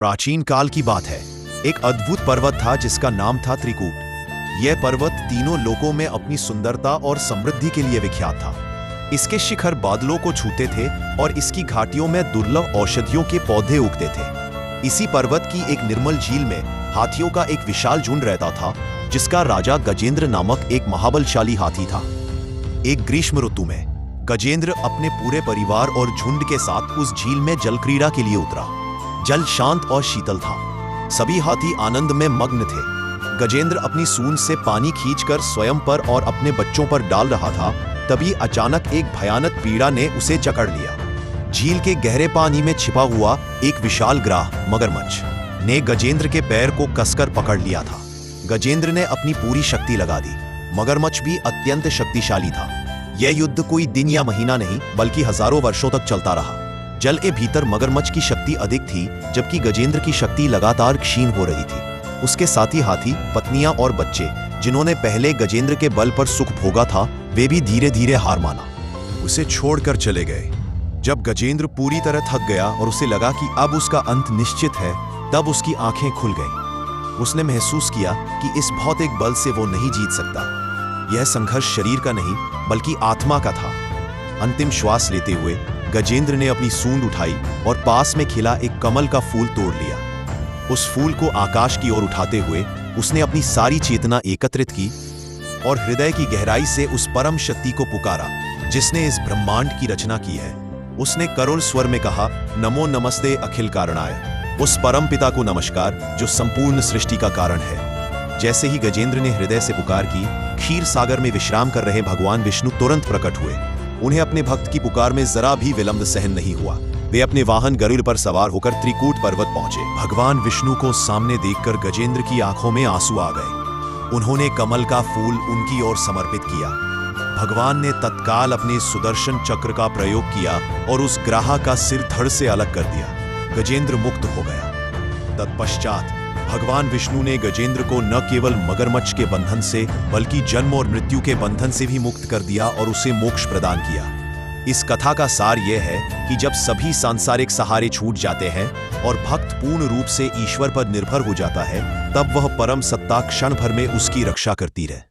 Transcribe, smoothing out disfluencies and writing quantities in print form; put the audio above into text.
प्राचीन काल की बात है। एक अद्भुत पर्वत था जिसका नाम था त्रिकूट। यह पर्वत तीनों लोकों में अपनी सुंदरता और समृद्धि के लिए विख्यात था। इसके शिखर बादलों को छूते थे और इसकी घाटियों में दुर्लभ औषधियों के पौधे उगते थे। इसी पर्वत की एक निर्मल झील में हाथियों का एक विशाल झुंड रहता था, जिसका राजा गजेंद्र नामक एक महाबलशाली हाथी था। एक ग्रीष्म ऋतु में गजेंद्र अपने पूरे परिवार और झुंड के साथ उस झील में जल क्रीड़ा के लिए उतरा। जल शांत और शीतल था। सभी हाथी आनंद में मग्न थे। गजेंद्र अपनी सूंड से पानी खींचकर स्वयं पर और अपने बच्चों पर डाल रहा था, तभी अचानक एक भयानक पीड़ा ने उसे जकड़ लिया। झील के गहरे पानी में छिपा हुआ एक विशाल ग्राह मगरमच्छ ने गजेंद्र के पैर को कसकर पकड़ लिया था। गजेंद्र ने अपनी पूरी शक्ति लगा दी। मगरमच्छ भी अत्यंत शक्तिशाली था। यह युद्ध कोई दिन या महीना नहीं, बल्कि हजारों वर्षों तक चलता रहा। जल के भीतर मगरमच्छ की शक्ति अधिक थी, जबकि गजेंद्र की शक्ति लगातार क्षीण हो रही थी। उसके साथी हाथी, पत्नियां और बच्चे, जिन्होंने पहले गजेंद्र के बल पर सुख भोगा था, वे भी धीरे धीरे हार माना, उसे छोड़कर चले गए। जब गजेंद्र पूरी तरह थक गया और उसे लगा कि अब उसका अंत निश्चित है, तब उसकी आंखें खुल गईं। उसने महसूस किया कि इस भौतिक बल से वो नहीं जीत सकता। यह संघर्ष शरीर का नहीं, बल्कि आत्मा का था। अंतिम श्वास लेते हुए गजेंद्र ने अपनी सूंड उठाई और पास में खिला एक कमल का फूल तोड़ लिया। उस फूल को आकाश की ओर उठाते हुए उसने अपनी सारी चेतना एकत्रित की और हृदय की गहराई से उस परम शक्ति को पुकारा, जिसने इस ब्रह्मांड की रचना की है। उसने करुण स्वर में कहा, नमो नमस्ते अखिल कारणाय। उस परम पिता को नमस्कार, जो संपूर्ण सृष्टि का कारण है। जैसे ही गजेंद्र ने हृदय से पुकार की, क्षीर सागर में विश्राम कर रहे भगवान विष्णु तुरंत प्रकट हुए। उन्हें अपने भक्त की पुकार में जरा भी विलंब सहन नहीं हुआ। वे अपने वाहन गरुड़ पर सवार होकर त्रिकूट पर्वत पहुंचे। भगवान विष्णु को सामने देखकर गजेंद्र की आंखों में आंसू आ गए। उन्होंने कमल का फूल उनकी ओर समर्पित किया। भगवान ने तत्काल अपने सुदर्शन चक्र का प्रयोग किया और उस ग्राह का सिर धड़ से अलग कर दिया। गजेंद्र मुक्त हो गया। तत्पश्चात भगवान विष्णु ने गजेंद्र को न केवल मगरमच्छ के बंधन से, बल्कि जन्म और मृत्यु के बंधन से भी मुक्त कर दिया और उसे मोक्ष प्रदान किया। इस कथा का सार यह है कि जब सभी सांसारिक सहारे छूट जाते हैं और भक्त पूर्ण रूप से ईश्वर पर निर्भर हो जाता है, तब वह परम सत्ता क्षण भर में उसकी रक्षा करती है।